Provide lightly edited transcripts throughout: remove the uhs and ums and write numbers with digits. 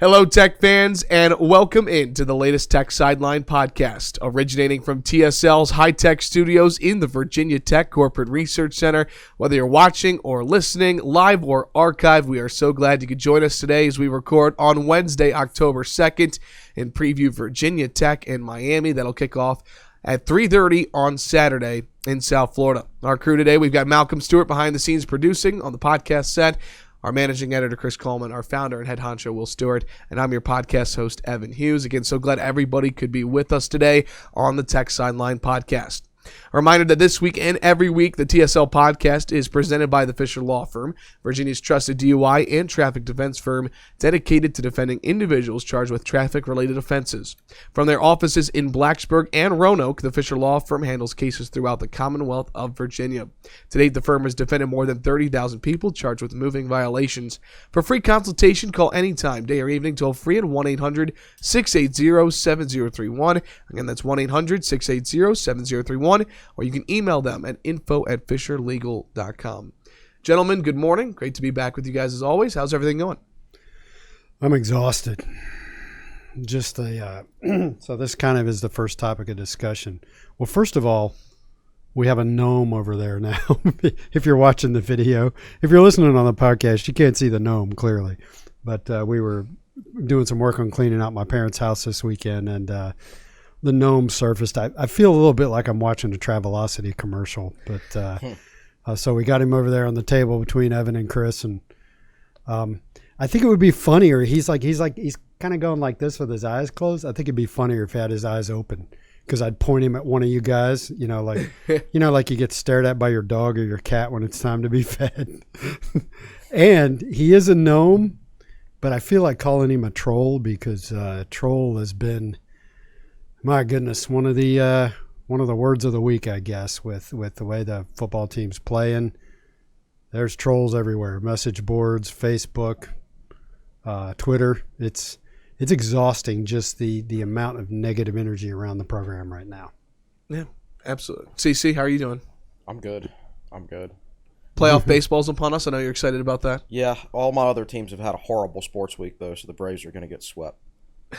Hello, Tech fans, and welcome into the latest Tech Sideline podcast, originating from TSL's high-tech studios in the Virginia Tech Corporate Research Center. Whether you're watching or listening, live or archived, we are so glad you could join us today as we record on Wednesday, October 2nd, and preview Virginia Tech and Miami. That'll kick off at 3:30 on Saturday in South Florida. Our crew today, we've got Malcolm Stewart behind the scenes producing on the podcast set, our managing editor, Chris Coleman, our founder and head honcho, Will Stewart, and I'm your podcast host, Evan Hughes. Again, so glad everybody could be with us today on the Tech Sideline podcast. A reminder that this week and every week, the TSL podcast is presented by the Fisher Law Firm, Virginia's trusted DUI and traffic defense firm dedicated to defending individuals charged with traffic-related offenses. From their offices in Blacksburg and Roanoke, the Fisher Law Firm handles cases throughout the Commonwealth of Virginia. To date, the firm has defended more than 30,000 people charged with moving violations. For free consultation, call anytime, day or evening, toll-free at 1-800-680-7031. Again, that's 1-800-680-7031. Or you can email them at info@fisherlegal.com. Gentlemen, good morning. Great to be back with you guys as always. How's everything going? I'm exhausted. Just so this kind of is the first topic of discussion. Well, first of all, we have a gnome over there now. If you're watching the video, if you're listening on the podcast, you can't see the gnome clearly. But we were doing some work on cleaning out my parents' house this weekend, and the gnome surfaced. I feel a little bit like I'm watching a Travelocity commercial, but so we got him over there on the table between Evan and Chris, and I think it would be funnier. He's kind of going like this with his eyes closed. I think it'd be funnier if he had his eyes open, because I'd point him at one of you guys, like like you get stared at by your dog or your cat when it's time to be fed. And he is a gnome, but I feel like calling him a troll, because troll has been, my goodness, one of the words of the week, I guess, with the way the football team's playing. There's trolls everywhere. Message boards, Facebook, Twitter. It's exhausting, just the amount of negative energy around the program right now. Yeah, absolutely. CC, how are you doing? I'm good. Playoff baseball's upon us. I know you're excited about that. Yeah, all my other teams have had a horrible sports week, though, so the Braves are going to get swept.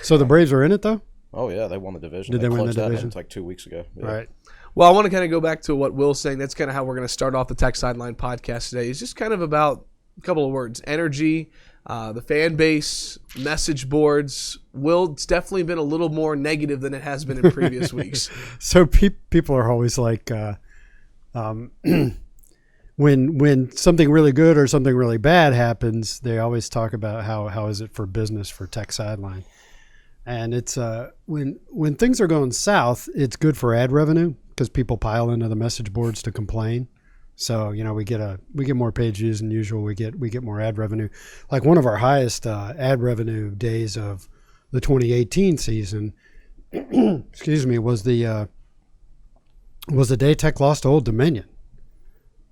So the Braves are in it, though? Oh, yeah, they won the division. Did they win the division? Like 2 weeks ago. Yeah. Right. Well, I want to kind of go back to what Will's saying. That's kind of how we're going to start off the Tech Sideline podcast today. It's just kind of about a couple of words. Energy, the fan base, message boards. Will, it's definitely been a little more negative than it has been in previous weeks. So people are always like, when something really good or something really bad happens, they always talk about how is it for business for Tech Sideline. And it's when things are going south, it's good for ad revenue, because people pile into the message boards to complain. So we get more page views than usual. We get more ad revenue. Like one of our highest ad revenue days of the 2018 season, excuse me, was the day Tech lost to Old Dominion.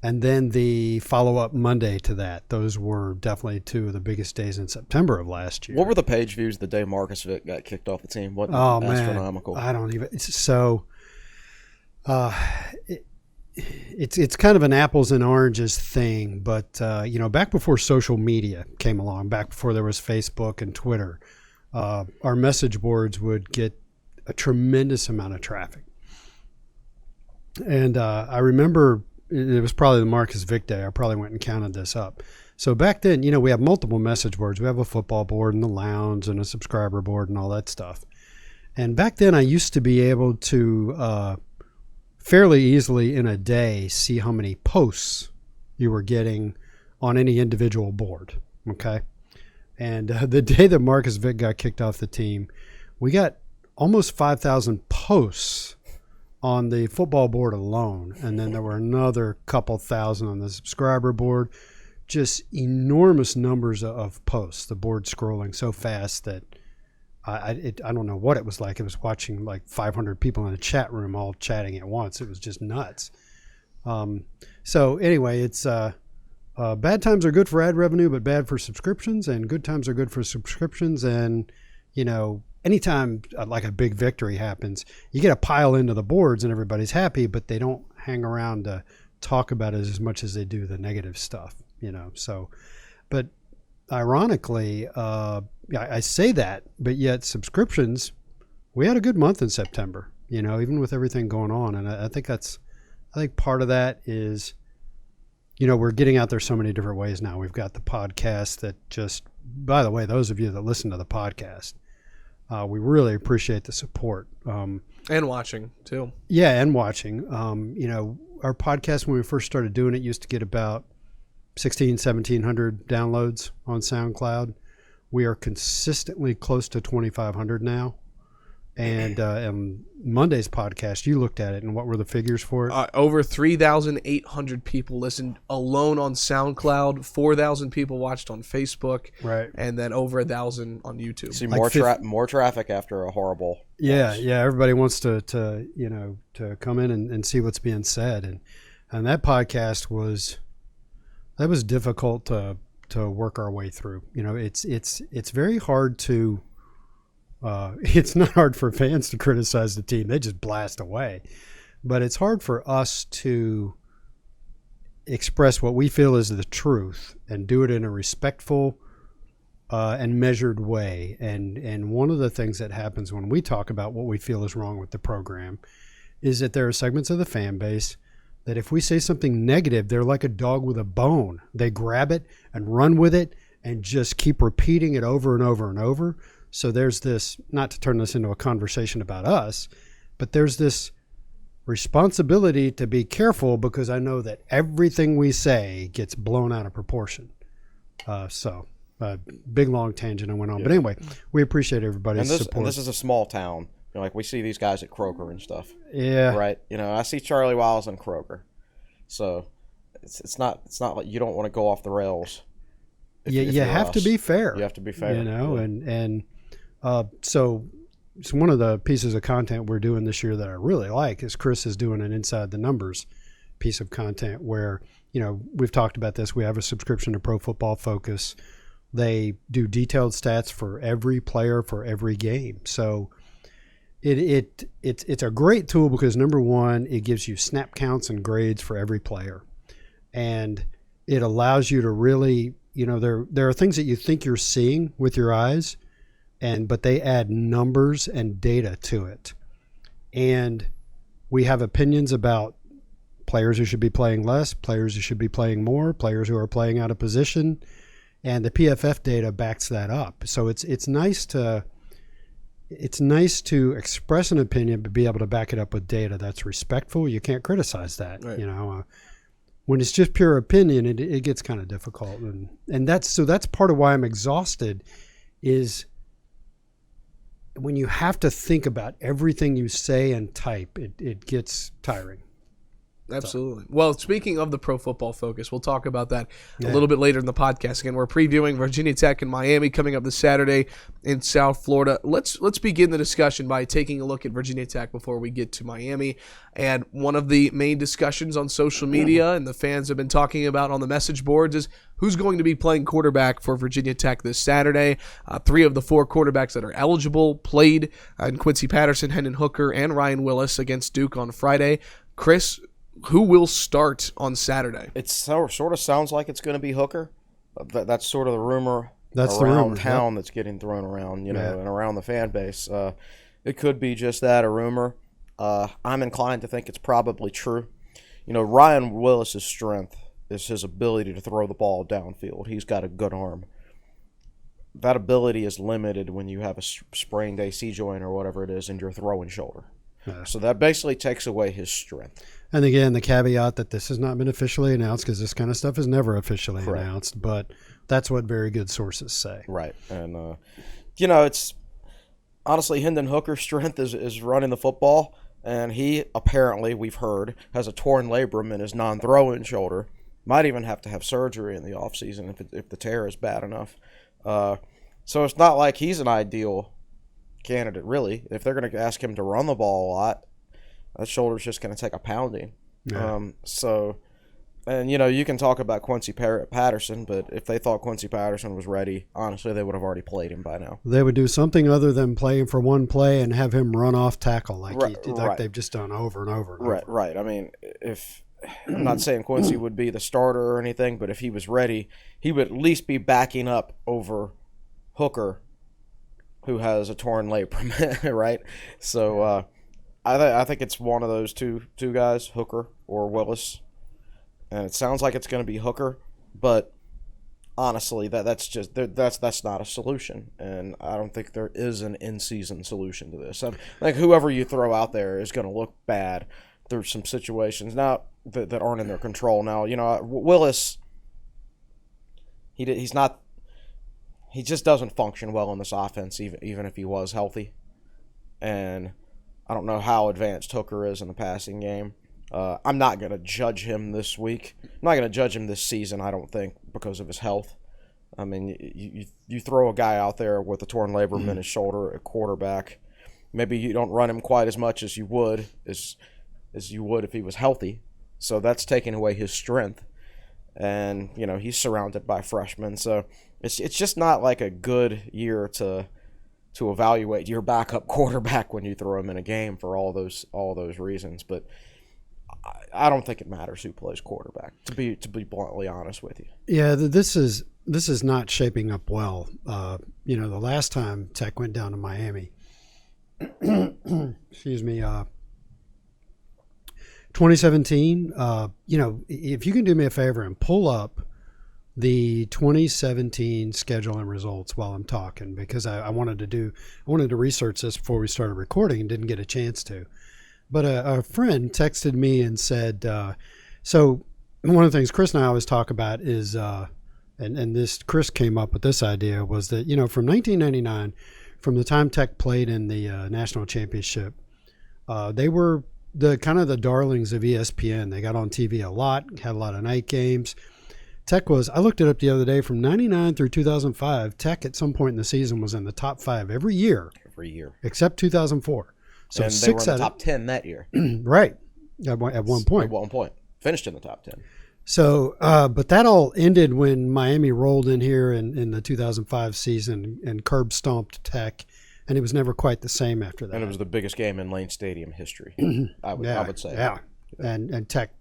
And then the follow-up Monday to that. Those were definitely two of the biggest days in September of last year. What were the page views the day Marcus Vick got kicked off the team? What astronomical? Man, I don't even. So, it's kind of an apples and oranges thing. But back before social media came along, back before there was Facebook and Twitter, our message boards would get a tremendous amount of traffic. And I remember. It was probably the Marcus Vick day. I probably went and counted this up. So back then, we have multiple message boards. We have a football board and the lounge and a subscriber board and all that stuff. And back then, I used to be able to fairly easily in a day see how many posts you were getting on any individual board. Okay. And the day that Marcus Vick got kicked off the team, we got almost 5,000 posts on the football board alone, and then there were another couple thousand on the subscriber board. Just enormous numbers of posts. The board scrolling so fast that I don't know what it was like. It was watching like 500 people in a chat room all chatting at once. It was just nuts. So anyway, it's bad times are good for ad revenue, but bad for subscriptions, and good times are good for subscriptions. And anytime like a big victory happens, you get a pile into the boards and everybody's happy, but they don't hang around to talk about it as much as they do the negative stuff, So, but ironically, I say that, but yet subscriptions, we had a good month in September, even with everything going on. And I think part of that is, we're getting out there so many different ways now. We've got the podcast that just, by the way, those of you that listen to the podcast, we really appreciate the support. And watching too. Yeah, and watching. Our podcast, when we first started doing it, used to get about 1,700 downloads on SoundCloud. We are consistently close to 2,500 now. And Monday's podcast, you looked at it, and what were the figures for it? Over 3,800 people listened alone on SoundCloud. 4,000 people watched on Facebook, right? And then over 1,000 on YouTube. See more traffic after a horrible. Yeah. Everybody wants to come in and see what's being said, and that podcast was difficult to work our way through. It's very hard to. It's not hard for fans to criticize the team. They just blast away. But it's hard for us to express what we feel is the truth and do it in a respectful and measured way. And one of the things that happens when we talk about what we feel is wrong with the program is that there are segments of the fan base that if we say something negative, they're like a dog with a bone. They grab it and run with it and just keep repeating it over and over and over. So there's this, not to turn this into a conversation about us, but there's this responsibility to be careful because I know that everything we say gets blown out of proportion. Big long tangent I went on. Yeah. But anyway, we appreciate everybody's support. And this is a small town. Like we see these guys at Kroger and stuff. Yeah. Right? I see Charlie Wiles in Kroger. So it's not like you don't want to go off the rails. You have to be fair. You have to be fair. So one of the pieces of content we're doing this year that I really like is Chris is doing an Inside the Numbers piece of content where, we've talked about this. We have a subscription to Pro Football Focus. They do detailed stats for every player for every game. So it's a great tool because, number one, it gives you snap counts and grades for every player. And it allows you to really, there are things that you think you're seeing with your eyes, but they add numbers and data to it. And we have opinions about players who should be playing less, players who should be playing more, players who are playing out of position, and the PFF data backs that up. So it's nice to express an opinion but be able to back it up with data that's respectful. You can't criticize that. Right. When it's just pure opinion, it gets kind of difficult, and that's part of why I'm exhausted is when you have to think about everything you say and type, it gets tiring. Absolutely. Well, speaking of the Pro Football Focus, we'll talk about that a little bit later in the podcast. Again, we're previewing Virginia Tech and Miami coming up this Saturday in South Florida. Let's begin the discussion by taking a look at Virginia Tech before we get to Miami. And one of the main discussions on social media and the fans have been talking about on the message boards is who's going to be playing quarterback for Virginia Tech this Saturday. 3 of the 4 quarterbacks that are eligible played, in Quincy Patterson, Hendon Hooker, and Ryan Willis against Duke on Friday. Chris, who will start on Saturday? It sort of sounds like it's going to be Hooker. That's sort of the rumor around town that's getting thrown around, and around the fan base. It could be just that, a rumor. I'm inclined to think it's probably true. Ryan Willis's strength is his ability to throw the ball downfield. He's got a good arm. That ability is limited when you have a sprained AC joint or whatever it is in your throwing shoulder. Yeah. So that basically takes away his strength. And again, the caveat that this has not been officially announced because this kind of stuff is never officially announced, but that's what very good sources say. Right. And, it's honestly Hendon Hooker's strength is running the football, and he apparently, we've heard, has a torn labrum in his non-throwing shoulder. Might even have to have surgery in the offseason if the tear is bad enough. So it's not like he's an ideal candidate, really. If they're going to ask him to run the ball a lot, that shoulder's just going to take a pounding. Yeah. You can talk about Quincy Patterson, but if they thought Quincy Patterson was ready, honestly, they would have already played him by now. They would do something other than playing for one play and have him run off tackle like they've just done over and over and over. Right. I mean, I'm not saying Quincy would be the starter or anything, but if he was ready, he would at least be backing up over Hooker who has a torn labrum, right? So I think it's one of those two guys, Hooker or Willis, and it sounds like it's going to be Hooker, but honestly, that's not a solution, and I don't think there is an in-season solution to this. Like whoever you throw out there is going to look bad. There's some situations now that aren't in their control. Now, Willis, he just doesn't function well in this offense, even if he was healthy, and I don't know how advanced Hooker is in the passing game. I'm not going to judge him this week. I'm not going to judge him this season, I don't think, because of his health. I mean, you throw a guy out there with a torn labrum in his shoulder at quarterback. Maybe you don't run him quite as much as you would if he was healthy. So that's taking away his strength. And, he's surrounded by freshmen. So it's just not like a good year to evaluate your backup quarterback when you throw him in a game for all those reasons. But I don't think it matters who plays quarterback, to be bluntly honest with you. Yeah, this is not shaping up well. The last time Tech went down to Miami, excuse me, 2017. If you can do me a favor and pull up the 2017 schedule and results while I'm talking, because I wanted to research this before we started recording and didn't get a chance to. But a friend texted me and said, so one of the things Chris and I always talk about is, and this Chris came up with this idea, was that, from 1999, from the time Tech played in the national championship, they were the kind of the darlings of ESPN. They got on TV a lot, had a lot of night games. Tech was, I looked it up the other day, from 99 through 2005, Tech at some point in the season was in the top 5 every year. Except 2004. So and they were in the top 10 that year. Right. At one point. At one point. Finished in the top 10. So, but that all ended when Miami rolled in here in the 2005 season and curb stomped Tech, and it was never quite the same after that. And it was the biggest game in Lane Stadium history, I would say. Yeah. And Tech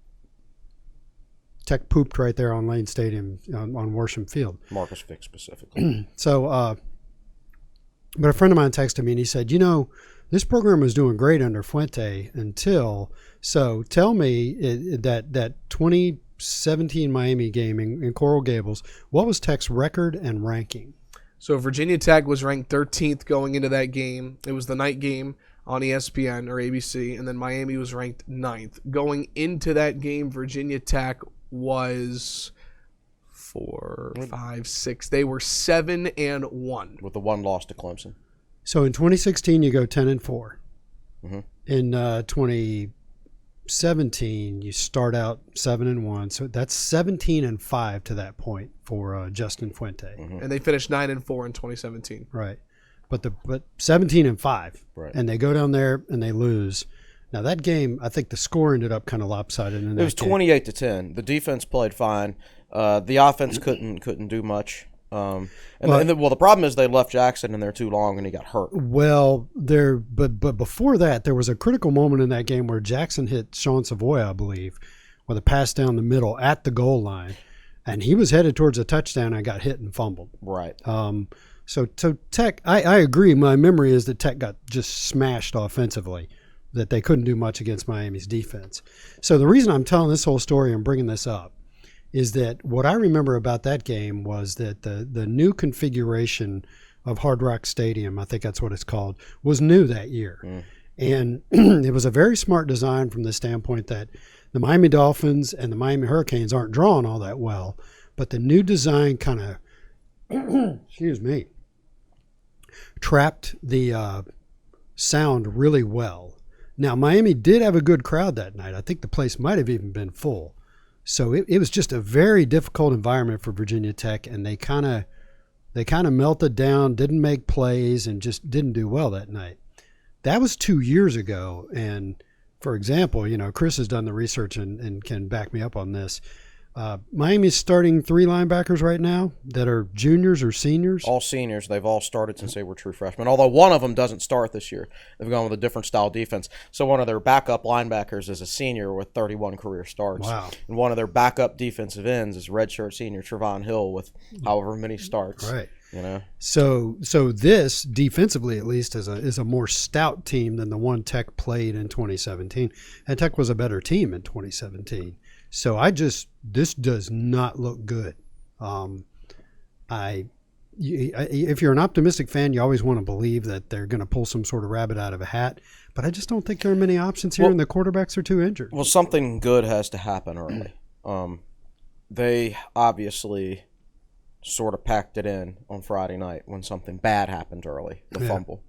pooped right there on Lane Stadium on Worsham Field. Marcus Fick specifically. So, but a friend of mine texted me and he said, this program was doing great under Fuente so tell me that 2017 Miami game in Coral Gables, what was Tech's record and ranking? So Virginia Tech was ranked 13th going into that game. It was the night game on ESPN or ABC, and then Miami was ranked 9th. Going into that game, Virginia Tech was 4, 5, 6. They were 7-1. With the one loss to Clemson. So in 2016, you go 10-4. Mm-hmm. In 2017, you start out 7-1. So that's 17-5 to that point for Justin Fuente. Mm-hmm. And they finished 9-4 in 2017. Right, but 17-5, right. And they go down there and they lose. Now that game, I think the score ended up kind of lopsided. It was 28-10. The defense played fine. The offense couldn't do much. The problem is they left Jackson in there too long and he got hurt. Well, but before that, there was a critical moment in that game where Jackson hit Sean Savoy, I believe, with a pass down the middle at the goal line, and he was headed towards a touchdown and got hit and fumbled. Right. So Tech, I agree. My memory is that Tech got just smashed offensively, that they couldn't do much against Miami's defense. So the reason I'm telling this whole story and bringing this up is that what I remember about that game was that the new configuration of Hard Rock Stadium, I think that's what it's called, was new that year. Mm. And it was a very smart design from the standpoint that the Miami Dolphins and the Miami Hurricanes aren't drawn all that well, but the new design kind of, excuse me, trapped the sound really well. Now, Miami did have a good crowd that night. I think the place might have even been full. So it was just a very difficult environment for Virginia Tech, and they kind of melted down, didn't make plays, and just didn't do well that night. That was 2 years ago, and for example, Chris has done the research and can back me up on this. Miami's starting 3 linebackers right now that are juniors or seniors. All seniors. They've all started since they were true freshmen, although one of them doesn't start this year. They've gone with a different style defense. So one of their backup linebackers is a senior with 31 career starts. Wow. And one of their backup defensive ends is redshirt senior Trevon Hill with however many starts. Right. So this defensively, at least, is a more stout team than the one Tech played in 2017, and Tech was a better team in 2017. So this does not look good. If you're an optimistic fan, you always want to believe that they're going to pull some sort of rabbit out of a hat, but I just don't think there are many options here, and the quarterbacks are too injured. Well, something good has to happen early. They obviously sort of packed it in on Friday night when something bad happened early, the fumble.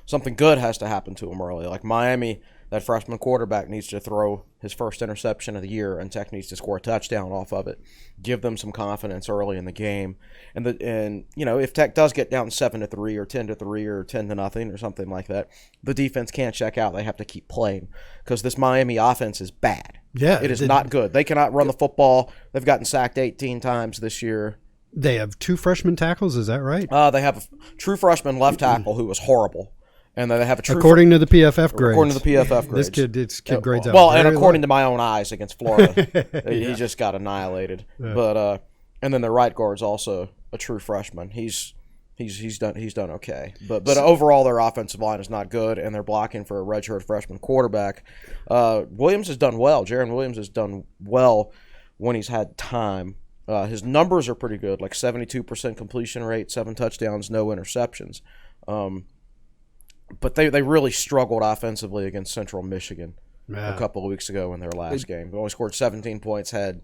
Something good has to happen to them early. Like Miami, that freshman quarterback needs to throw his first interception of the year, and Tech needs to score a touchdown off of it. Give them some confidence early in the game. And if Tech does get down 7-3 or 10-3 or 10-0 or something like that, the defense can't check out. They have to keep playing because this Miami offense is bad. Yeah, it is not good. They cannot run the football. They've gotten sacked 18 times this year. They have 2 freshman tackles, is that right? They have a true freshman left tackle who was horrible. And then they have a true according to the PFF grades. According to the PFF grades. This kid grades out. Well, and according to my own eyes against Florida, he just got annihilated. Yeah. But and then the right guard's also a true freshman. He's done okay. But overall, their offensive line is not good, and they're blocking for a redshirt freshman quarterback. Williams has done well. Jaron Williams has done well when he's had time. His numbers are pretty good, like 72% completion rate, 7 touchdowns, no interceptions. But they really struggled offensively against Central Michigan a couple of weeks ago in their last game. They only scored 17 points, had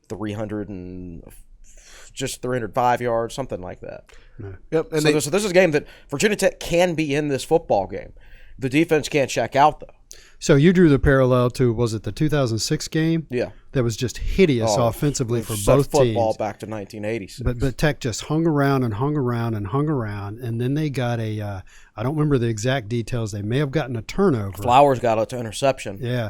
305 yards, something like that. Yeah. Yep. And so this is a game that Virginia Tech can be in this football game. The defense can't check out, though. So you drew the parallel to, was it the 2006 game? Yeah. That was just hideous offensively for both football teams. Back to 1986. But Tech just hung around, and then they got I don't remember the exact details. They may have gotten a turnover. Flowers got an interception. Yeah.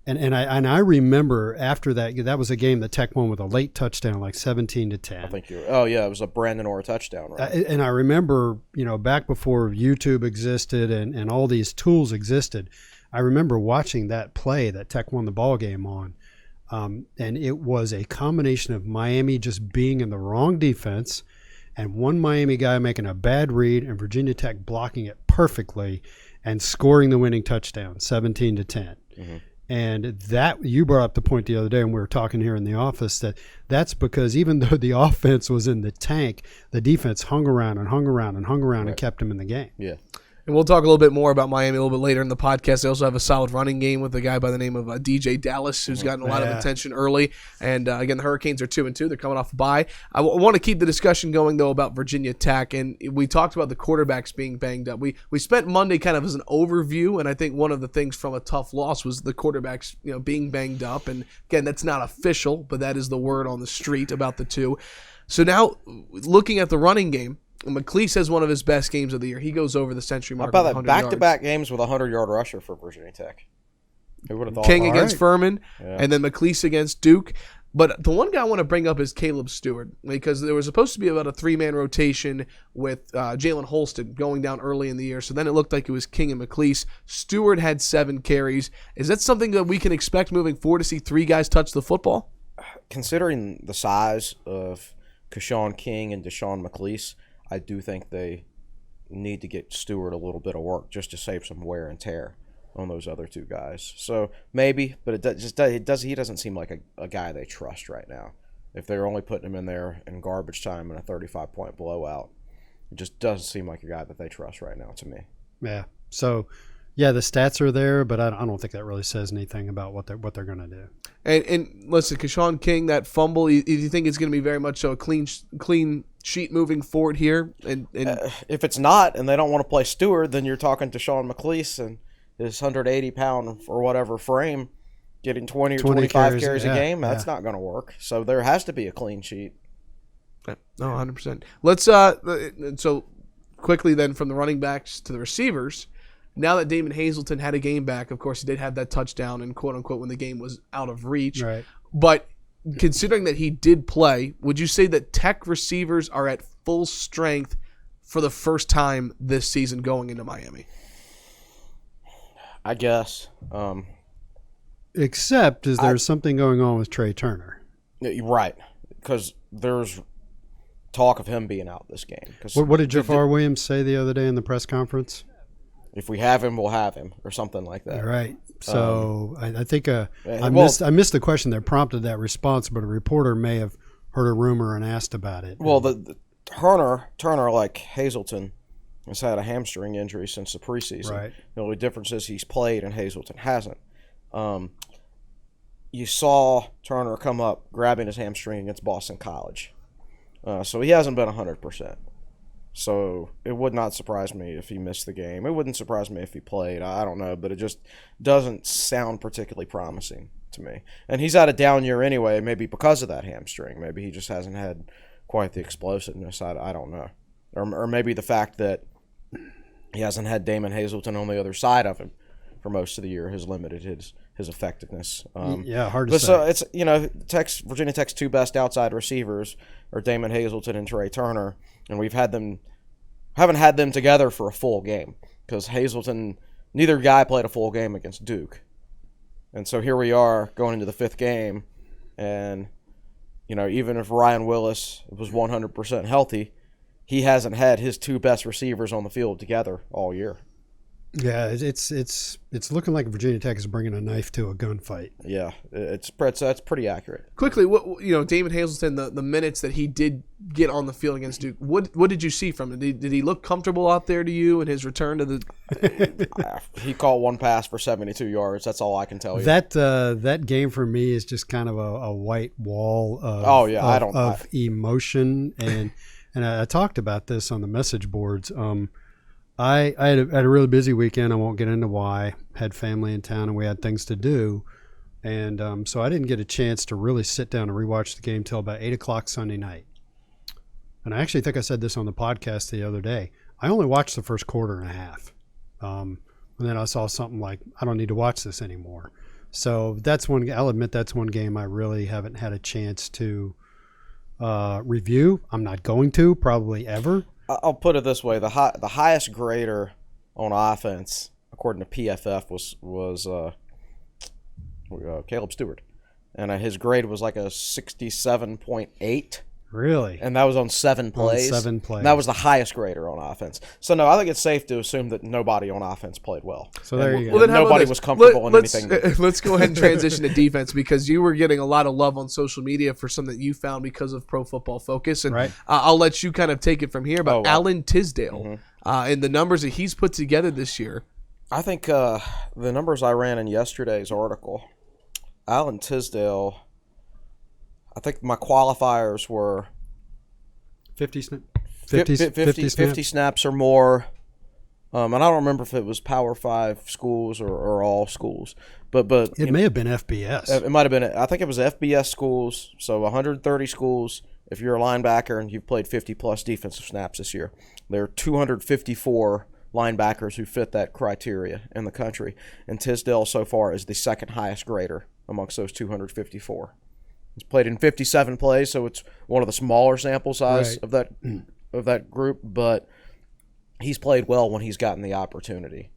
And I remember after that was a game that Tech won with a late touchdown, like 17-10. I think it was a Brandon Orr touchdown, right? And I remember, back before YouTube existed and all these tools existed, I remember watching that play that Tech won the ball game on. And it was a combination of Miami just being in the wrong defense and one Miami guy making a bad read and Virginia Tech blocking it perfectly and scoring the winning touchdown, 17-10. Mm-hmm. And that, you brought up the point the other day when we were talking here in the office, that's because even though the offense was in the tank, the defense hung around and kept them in the game. Yeah. And we'll talk a little bit more about Miami a little bit later in the podcast. They also have a solid running game with a guy by the name of DJ Dallas, who's gotten a lot of attention early. And again, the Hurricanes are 2-2. They're coming off a bye. I want to keep the discussion going, though, about Virginia Tech. And we talked about the quarterbacks being banged up. We spent Monday kind of as an overview, and I think one of the things from a tough loss was the quarterbacks being banged up. And again, that's not official, but that is the word on the street about the two. So now, looking at the running game, McLeese has one of his best games of the year. He goes over the century mark. How about that back-to-back games with a 100-yard rusher for Virginia Tech? Who would have thought? King against Furman, and then McLeese against Duke. But the one guy I want to bring up is Caleb Stewart, because there was supposed to be about a 3-man rotation with Jalen Holston going down early in the year. So then it looked like it was King and McLeese. Stewart had 7 carries. Is that something that we can expect moving forward, to see 3 guys touch the football? Considering the size of Keshawn King and Deshaun McLeese, I do think they need to get Stewart a little bit of work just to save some wear and tear on those other 2 guys. So maybe, but he doesn't seem like a guy they trust right now. If they're only putting him in there in garbage time in a 35-point blowout, it just doesn't seem like a guy that they trust right now to me. Yeah. So, yeah, the stats are there, but I don't think that really says anything about what they're going to do. And listen, Keshawn King, that fumble, you think it's going to be very much so a clean sheet moving forward here? And if it's not, and they don't want to play Stewart, then you're talking to Deshaun McLeese and his 180-pound or whatever frame getting 20 or 25 carries a game. That's not going to work. So there has to be a clean sheet. No, 100%. Let's so quickly then from the running backs to the receivers. Now that Damon Hazleton had a game back, of course he did have that touchdown and quote unquote when the game was out of reach. Right. But considering that he did play, would you say that Tech receivers are at full strength for the first time this season going into Miami? I guess. Except there's something going on with Trey Turner. Right. Because there's talk of him being out this game. What did Jafar Williams say the other day in the press conference? If we have him, we'll have him, or something like that. All right. So I think I missed the question that prompted that response, but a reporter may have heard a rumor and asked about it. Well, the Turner, like Hazleton, has had a hamstring injury since the preseason. Right. The only difference is he's played and Hazleton hasn't. You saw Turner come up grabbing his hamstring against Boston College. So he hasn't been 100%. So it would not surprise me if he missed the game. It wouldn't surprise me if he played. I don't know, but it just doesn't sound particularly promising to me. And he's had a down year anyway, maybe because of that hamstring. Maybe he just hasn't had quite the explosiveness. I don't know. Or maybe the fact that he hasn't had Damon Hazleton on the other side of him for most of the year has limited his effectiveness. Hard to say. So it's Virginia Tech's two best outside receivers are Damon Hazleton and Trey Turner, and haven't had them together for a full game because neither guy played a full game against Duke, and so here we are going into the fifth game, and even if Ryan Willis was 100% healthy, he hasn't had his two best receivers on the field together all year. Yeah, it's looking like Virginia Tech is bringing a knife to a gunfight. Yeah, that's pretty accurate. Quickly, Damon Hazleton, the minutes that he did get on the field against Duke, what did you see from him? Did he look comfortable out there to you in his return to the? He caught one pass for 72 yards. That's all I can tell you. That game for me is just kind of a white wall of emotion and I talked about this on the message boards. I had a really busy weekend. I won't get into why. Had family in town, and we had things to do. And so I didn't get a chance to really sit down and rewatch the game till about 8 o'clock Sunday night. And I actually think I said this on the podcast the other day. I only watched the first quarter and a half. And then I saw something like, I don't need to watch this anymore. So I'll admit that's one game I really haven't had a chance to review. I'm not going to, probably ever. I'll put it this way: the highest grader on offense, according to PFF, was Caleb Stewart, and his grade was like a 67.8. Really? And that was on 7 plays. And that was the highest grader on offense. So no, I think it's safe to assume that nobody on offense played well. So there you go. Well, then nobody was comfortable in anything. Let's go ahead and transition to defense because you were getting a lot of love on social media for something that you found because of Pro Football Focus, and right. I'll let you kind of take it from here about Alan Tisdale and the numbers that he's put together this year. I think the numbers I ran in yesterday's article, Alan Tisdale. I think my qualifiers were 50 snaps. 50 snaps or more. And I don't remember if it was Power 5 schools or all schools. But it may have been FBS. It might have been. I think it was FBS schools, so 130 schools. If you're a linebacker and you've played 50-plus defensive snaps this year, there are 254 linebackers who fit that criteria in the country. And Tisdale so far is the second highest grader amongst those 254. He's played in 57 plays, so it's one of the smaller sample size of that group, but he's played well when he's gotten the opportunity.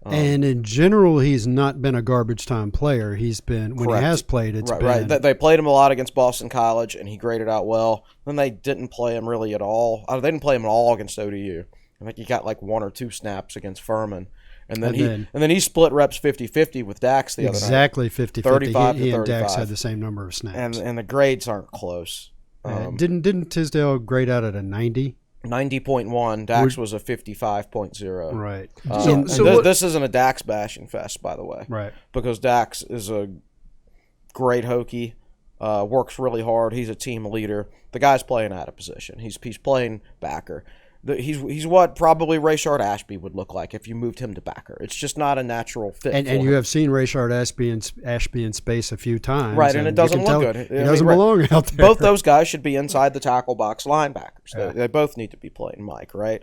And in general, he's not been a garbage time player. He's been when Correct. He has played. It's right, been right. They played him a lot against Boston College, and he graded out well. Then they didn't play him really at all. They didn't play him at all against ODU. I think he got like 1 or 2 snaps against Furman. And then he split reps 50-50 with Dax the other night. Exactly 50-50. 35 he to and 35. Dax had the same number of snaps. And the grades aren't close. Didn't Tisdale grade out at a 90? 90.1. Dax was a 55.0. Right. This isn't a Dax bashing fest, by the way. Right. Because Dax is a great Hokie, works really hard. He's a team leader. The guy's playing out of position. He's playing backer. He's what probably Rayshard Ashby would look like if you moved him to backer. It's just not a natural fit. And you have seen Rayshard Ashby in space a few times. Right, and it doesn't look good. He doesn't belong out there. Both those guys should be inside the tackle box linebackers. Yeah. They both need to be playing Mike, right?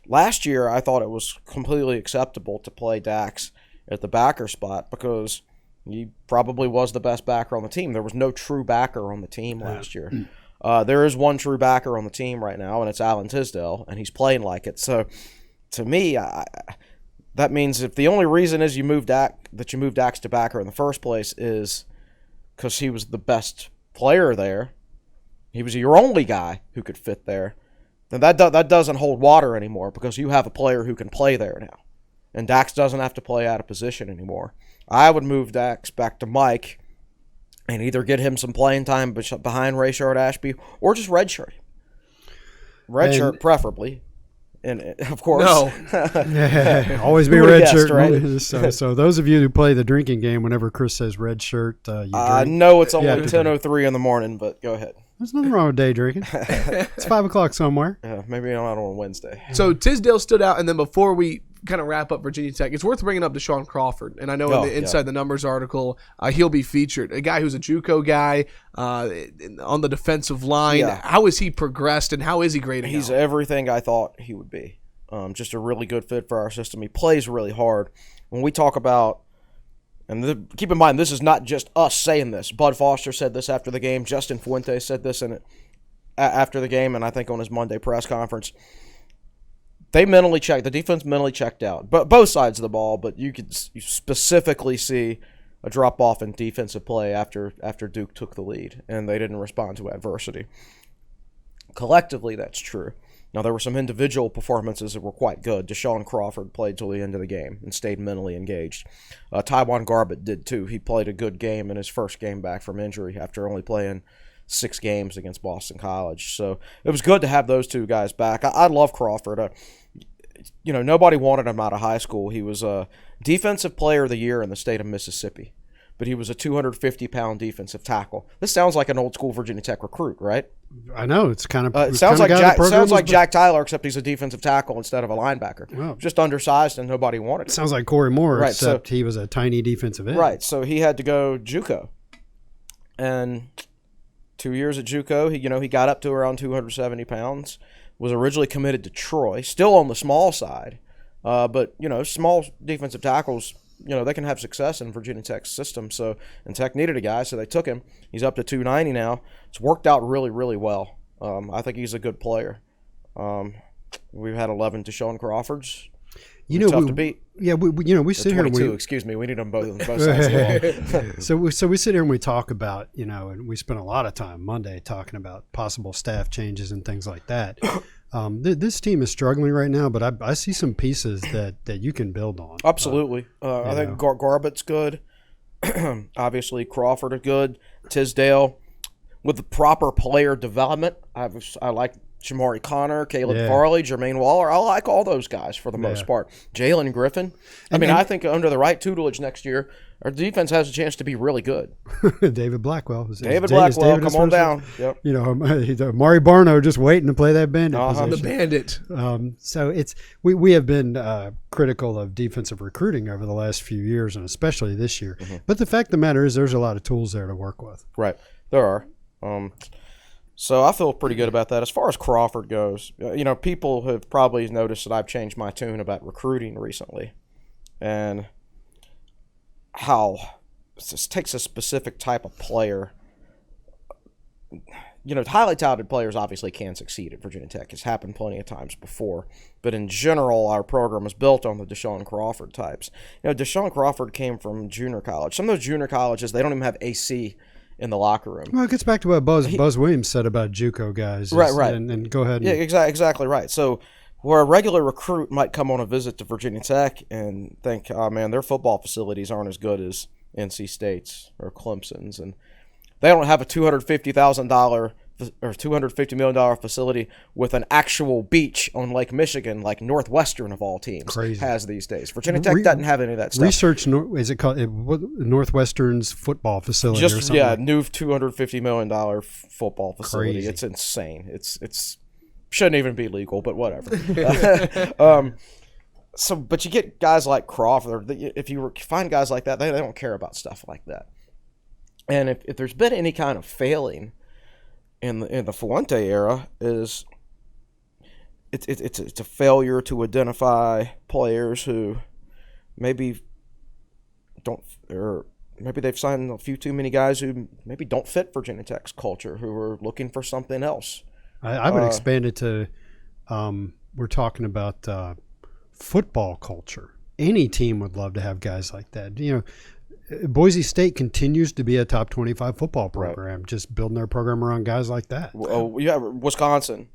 Last year, I thought it was completely acceptable to play Dax at the backer spot because he probably was the best backer on the team. There was no true backer on the team last year. There is one true backer on the team right now, and it's Alan Tisdale, and he's playing like it. So, to me, that means if the only reason is you moved Dax to backer in the first place is because he was the best player there, he was your only guy who could fit there, then that doesn't hold water anymore because you have a player who can play there now. And Dax doesn't have to play out of position anymore. I would move Dax back to Mike and either get him some playing time behind Rayshard Ashby or just redshirt him. Redshirt preferably. And of course, no, always be red shirt. Right? So those of you who play the drinking game, whenever Chris says red shirt, I know it's only 10:03 in the morning, but go ahead. There's nothing wrong with day drinking. It's 5 o'clock somewhere. Maybe I'm out on Wednesday. So Tisdale stood out, and then before we kind of wrap up Virginia Tech, it's worth bringing up Deshaun Crawford. And I know in the Inside the Numbers article, he'll be featured. A guy who's a JUCO guy on the defensive line. Yeah. How has he progressed, and how is he grading? He's everything I thought he would be. Just a really good fit for our system. He plays really hard. When we talk about, and keep in mind, this is not just us saying this. Bud Foster said this after the game. Justin Fuentes said this after the game, and I think on his Monday press conference. They mentally checked. The defense mentally checked out, but both sides of the ball. But you could specifically see a drop off in defensive play after Duke took the lead, and they didn't respond to adversity. Collectively, that's true. Now, there were some individual performances that were quite good. Deshaun Crawford played till the end of the game and stayed mentally engaged. Tywan Garbett did too. He played a good game in his first game back from injury after only playing 6 games against Boston College. So it was good to have those two guys back. I love Crawford. Nobody wanted him out of high school. He was a Defensive Player of the Year in the state of Mississippi, but he was a 250-pound defensive tackle. This sounds like an old-school Virginia Tech recruit, right? I know. It's kind of it sounds like Jack Tyler, except he's a defensive tackle instead of a linebacker. Wow. Just undersized, and nobody wanted him. Sounds like Corey Moore, right, except he was a tiny defensive end. Right, so he had to go JUCO. And 2 years at JUCO, he got up to around 270 pounds, was originally committed to Troy, still on the small side. But small defensive tackles, they can have success in Virginia Tech's system. And Tech needed a guy, so they took him. He's up to 290 now. It's worked out really, really well. I think he's a good player. We've had 11 Deshaun Crawfords. Tough to beat. Yeah, we sit here and excuse me, we need them both on both sides of the ball. So we sit here and we talk about, and we spent a lot of time Monday talking about possible staff changes and things like that. This team is struggling right now, but I see some pieces that you can build on. Absolutely. I think Garbett's good. Obviously, Crawford is good. Tisdale, with the proper player development, I like Shamari Connor, Caleb Farley, Jermaine Waller. I like all those guys for the most part. Jalen Griffin. I think under the right tutelage next year, our defense has a chance to be really good. David Blackwell. Come on down. Yep. Mari Barno just waiting to play that bandit position. The bandit. So we have been critical of defensive recruiting over the last few years, and especially this year. Mm-hmm. But the fact of the matter is there's a lot of tools there to work with. Right. There are. So I feel pretty good about that. As far as Crawford goes, people have probably noticed that I've changed my tune about recruiting recently, and how this takes a specific type of player. Highly touted players obviously can succeed at Virginia Tech. It's happened plenty of times before. But in general, our program is built on the Deshaun Crawford types. Deshaun Crawford came from junior college. Some of those junior colleges, they don't even have AC in the locker room. Well, it gets back to what Buzz Williams said about JUCO guys. Right. And go ahead. Yeah, exactly right. So where a regular recruit might come on a visit to Virginia Tech and think, oh, man, their football facilities aren't as good as NC State's or Clemson's, and they don't have a $250,000 or $250 million facility with an actual beach on Lake Michigan, like Northwestern of all teams has these days. Virginia Tech doesn't have any of that stuff. Research, is it called Northwestern's football facility or something? Yeah, new $250 million football facility. Crazy. It's insane. It's shouldn't even be legal, but whatever. But you get guys like Crawford. If you find guys like that, they don't care about stuff like that. And if there's been any kind of failing in the Fuente era, is it's a failure to identify players who maybe don't, or maybe they've signed a few too many guys who maybe don't fit Virginia Tech's culture, who are looking for something else. I would expand it to we're talking about football culture. Any team would love to have guys like that. Boise State continues to be a top 25 football program, just building their program around guys like that. Oh, yeah, Wisconsin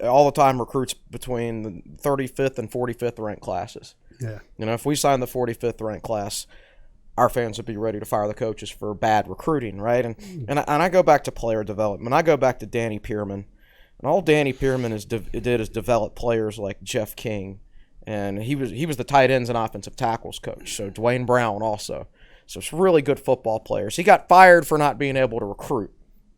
all the time recruits between the 35th and 45th ranked classes. Yeah. If we sign the 45th ranked class, our fans would be ready to fire the coaches for bad recruiting, right? And I go back to player development. I go back to Danny Pearman. And all Danny Pearman did is develop players like Jeff King. And he was the tight ends and offensive tackles coach. So Dwayne Brown also. So it's really good football players. He got fired for not being able to recruit.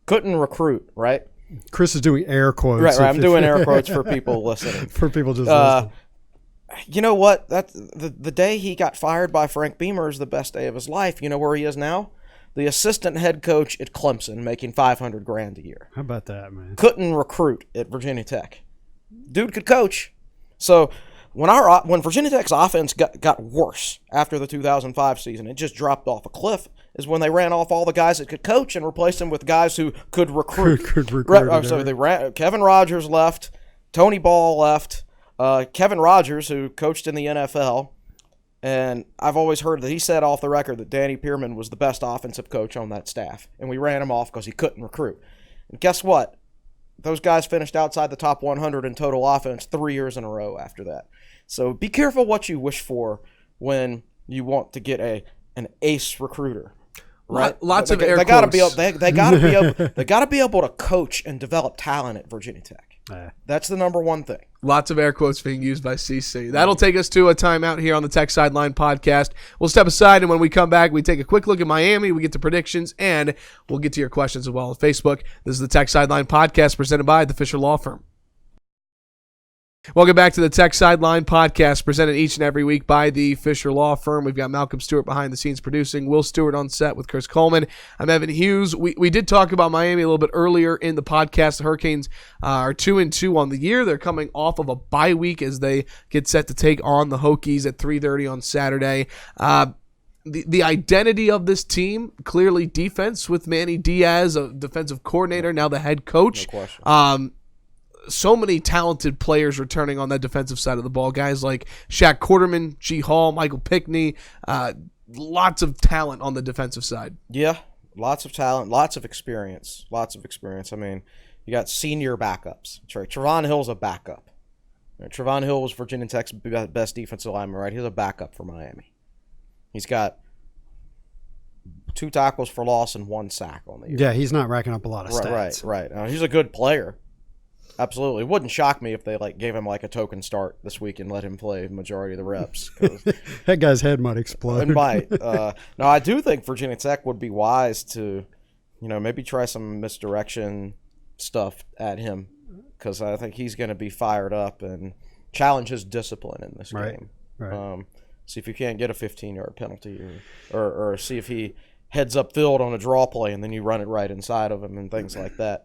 Couldn't recruit, right? Chris is doing air quotes. Right. I'm doing air quotes for people listening. For people just listening. You know what? The day he got fired by Frank Beamer is the best day of his life. You know where he is now? The assistant head coach at Clemson, making $500,000 a year. How about that, man? Couldn't recruit at Virginia Tech. Dude could coach. So when Virginia Tech's offense got worse after the 2005 season, it just dropped off a cliff, is when they ran off all the guys that could coach and replaced them with guys who could recruit. Kevin Rogers left. Tony Ball left. Kevin Rogers, who coached in the NFL, and I've always heard that he said off the record that Danny Pearman was the best offensive coach on that staff, and we ran him off because he couldn't recruit. And guess what? Those guys finished outside the top 100 in total offense 3 years in a row after that. So be careful what you wish for when you want to get an ace recruiter. Right? Lots of air they quotes. They gotta be able to coach and develop talent at Virginia Tech. That's the number one thing. Lots of air quotes being used by CC. That'll take us to a timeout here on the Tech Sideline podcast. We'll step aside, and when we come back, we take a quick look at Miami. We get to predictions, and we'll get to your questions as well on Facebook. This is the Tech Sideline podcast presented by the Fisher Law Firm. Welcome back to the Tech Sideline podcast, presented each and every week by the Fisher Law Firm. We've got Malcolm Stewart behind the scenes producing, Will Stewart on set with Chris Coleman. I'm Evan Hughes. We did talk about Miami a little bit earlier in the podcast. The Hurricanes are 2-2 on the year. They're coming off of a bye week as they get set to take on the Hokies at 3:30 on Saturday. The identity of this team, clearly defense with Manny Diaz, a defensive coordinator, now the head coach. No question. So many talented players returning on that defensive side of the ball. Guys like Shaq Quarterman, G. Hall, Michael Pickney. Lots of talent on the defensive side. Yeah, lots of talent, lots of experience. I mean, you got senior backups. That's right. Trevon Hill's a backup. Trevon Hill was Virginia Tech's best defensive lineman, right? He's a backup for Miami. He's got 2 tackles for loss and 1 sack on the year. Yeah, he's not racking up a lot of stats. Right. He's a good player. Absolutely. It wouldn't shock me if they gave him a token start this week and let him play majority of the reps. That guy's head might explode. It might. No, I do think Virginia Tech would be wise to, maybe try some misdirection stuff at him, because I think he's going to be fired up and challenge his discipline in this game. Right. See if you can't get a 15-yard penalty, or see if he heads up field on a draw play and then you run it right inside of him and things like that.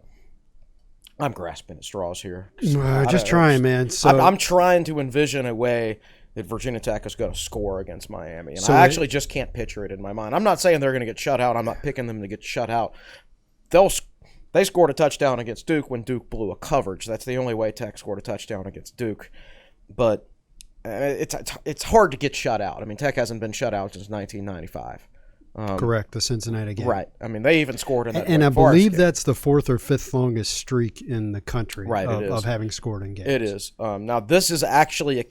I'm grasping at straws here. Just trying, man. So I'm trying to envision a way that Virginia Tech is going to score against Miami, and I actually just can't picture it in my mind. I'm not saying they're going to get shut out. I'm not picking them to get shut out. They scored a touchdown against Duke when Duke blew a coverage. That's the only way Tech scored a touchdown against Duke. But it's hard to get shut out. I mean, Tech hasn't been shut out since 1995. Correct, the Cincinnati game. Right. I mean, they even scored in that. And I believe that's the 4th or 5th longest streak in the country of having scored in games. It is. Now, this is actually a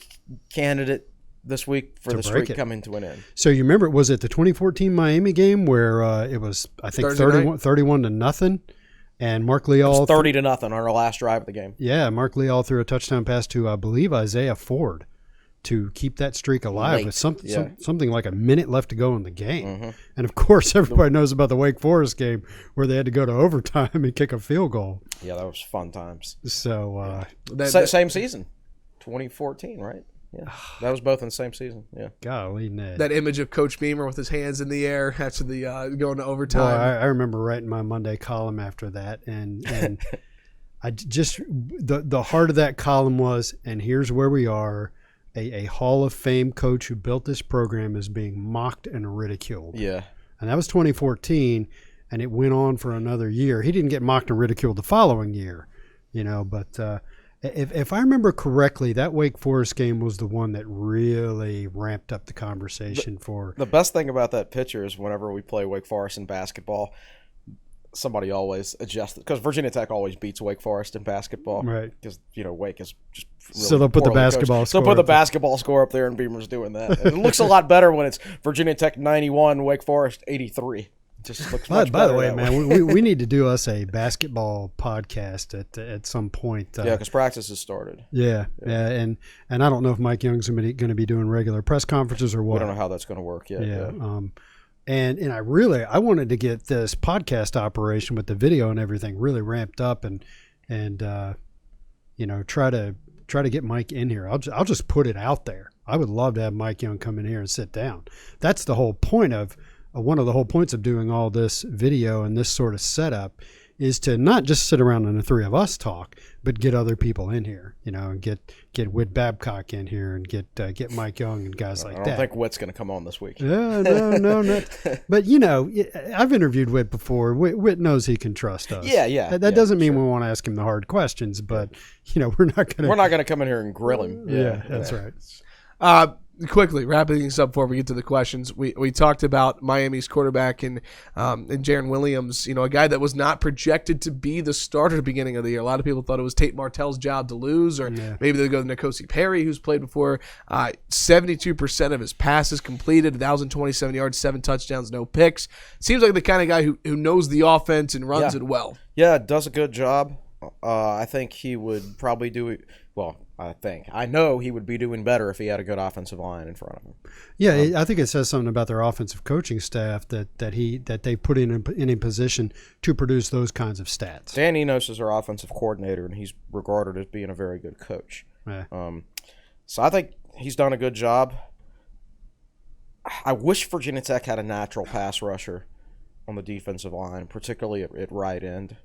candidate this week for the streak coming to an end. So you remember, was it the 2014 Miami game where it was, I think, 31-0, and Mark Leal 30-0 on our last drive of the game. Yeah, Mark Leal threw a touchdown pass to, I believe, Isaiah Ford, to keep that streak alive with something like a minute left to go in the game. Mm-hmm. And, of course, everybody knows about the Wake Forest game where they had to go to overtime and kick a field goal. Yeah, that was fun times. So same season, 2014, right? Yeah, that was both in the same season. Yeah. Golly, Ned. That image of Coach Beamer with his hands in the air after the going to overtime. Well, I remember writing my Monday column after that, and I just the heart of that column was, and here's where we are. A Hall of Fame coach who built this program is being mocked and ridiculed. Yeah. And that was 2014, and it went on for another year. He didn't get mocked and ridiculed the following year, but If I remember correctly, that Wake Forest game was the one that really ramped up the conversation for. The best thing about that picture is whenever we play Wake Forest in basketball, somebody always adjusts because Virginia Tech always beats Wake Forest in basketball, Right? Because Wake is just really So they'll put the poorly basketball coached. score So put the up there. basketball score up there, and Beamer's doing that. And it looks a lot better when it's Virginia Tech 91, Wake Forest 83. It just looks much By the better way, that man, we need to do us a basketball podcast at some point. Yeah, because practice has started. Yeah, and I don't know if Mike Young's going to be doing regular press conferences or what. We don't know how that's going to work yet. Yeah. And I wanted to get this podcast operation with the video and everything really ramped up and try to get Mike in here. I'll just put it out there. I would love to have Mike Young come in here and sit down. That's the whole point of one of the whole points of doing all this video and this sort of setup is to not just sit around and the three of us talk, but get other people in here, and get Whit Babcock in here and get Mike Young and guys like that. I don't think Whit's going to come on this week. No, not. But I've interviewed Whit before. Whit knows he can trust us. Yeah. That doesn't mean we want to ask him the hard questions, but we're not going to come in here and grill him. Yeah, that's right. Quickly wrapping things up before we get to the questions, we talked about Miami's quarterback and Jaron Williams, a guy that was not projected to be the starter at the beginning of the year. A lot of people thought it was Tate Martell's job to lose, or maybe they'll go to N'Kosi Perry, who's played before. 72% of his passes completed, 1,027 yards, 7 touchdowns, no picks. Seems like the kind of guy who knows the offense and runs it well. Yeah, does a good job. I think he would probably do it. Well, I know he would be doing better if he had a good offensive line in front of him. Yeah, I think it says something about their offensive coaching staff that they put in a position to produce those kinds of stats. Dan Enos is our offensive coordinator, and he's regarded as being a very good coach. Yeah. So I think he's done a good job. I wish Virginia Tech had a natural pass rusher on the defensive line, particularly at right end.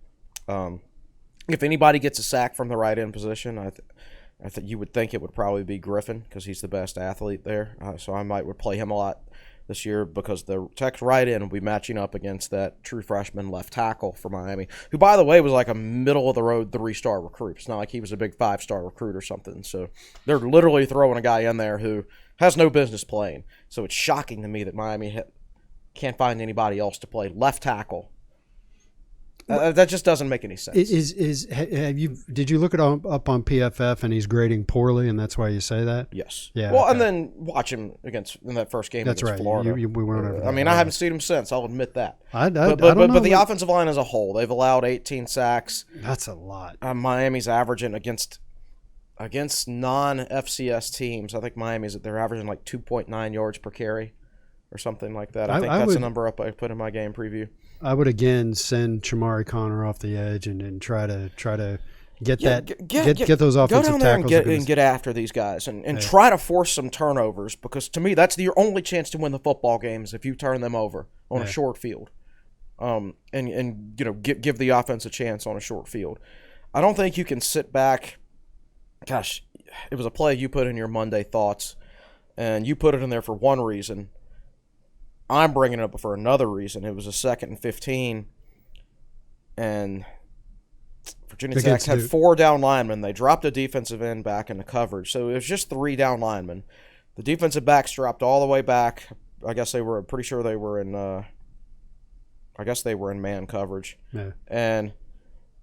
If anybody gets a sack from the right end position, I think you would think it would probably be Griffin because he's the best athlete there. So I would play him a lot this year because the Tech's right end will be matching up against that true freshman left tackle for Miami, who, by the way, was like a middle-of-the-road 3-star recruit. It's not like he was a big 5-star recruit or something. So they're literally throwing a guy in there who has no business playing. So it's shocking to me that Miami can't find anybody else to play left tackle. That just doesn't make any sense. Did you look it up on PFF and he's grading poorly and that's why you say that? Yes. Yeah. Well, okay. and then watch him in that first game that's against right. Florida. We went over that. I mean, I haven't seen him since. I'll admit that. But the offensive line as a whole, they've allowed 18 sacks. That's a lot. Miami's averaging against non-FCS teams. I think they're averaging like 2.9 yards per carry or something like that. I think that's the number I put in my game preview. I would again send Chamari Connor off the edge and try to get those offensive go down there tackles and get after these guys and try to force some turnovers, because to me that's your only chance to win the football games if you turn them over on a short field, and give the offense a chance on a short field. I don't think you can sit back. Gosh, it was a play you put in your Monday thoughts, and you put it in there for one reason. I'm bringing it up for another reason. It was a 2nd and 15, and Virginia Tech had 4 down linemen. They dropped a defensive end back into coverage, so it was just 3 down linemen. The defensive backs dropped all the way back. I guess they were pretty sure they were in. Man coverage, and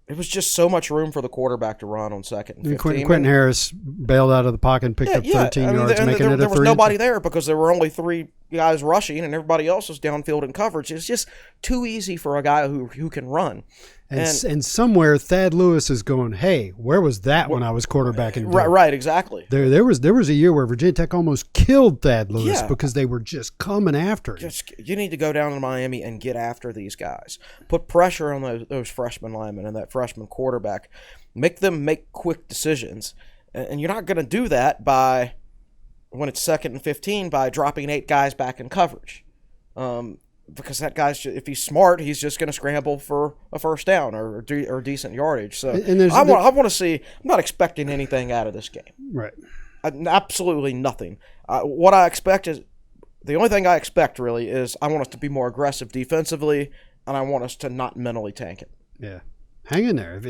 it was just so much room for the quarterback to run on 2nd and 15. Quentin Harris bailed out of the pocket and picked up 13 yards, making it a 3. There was nobody there because there were only 3 guys rushing, and everybody else was downfield in coverage. It's just too easy for a guy who can run. And somewhere Thad Lewis is going, hey, where was that when I was quarterbacking? Right, exactly. There was a year where Virginia Tech almost killed Thad Lewis because they were just coming after him. You need to go down to Miami and get after these guys. Put pressure on those freshman linemen and that freshman quarterback. Make them make quick decisions. And you're not going to do that by, when it's 2nd and 15, by dropping 8 guys back in coverage. Because that guy's, if he's smart, he's just going to scramble for a first down or decent yardage. So I want to see. I'm not expecting anything out of this game. Right. Absolutely nothing. What I expect is, the only thing I expect really is I want us to be more aggressive defensively, and I want us to not mentally tank it. Yeah. Hang in there.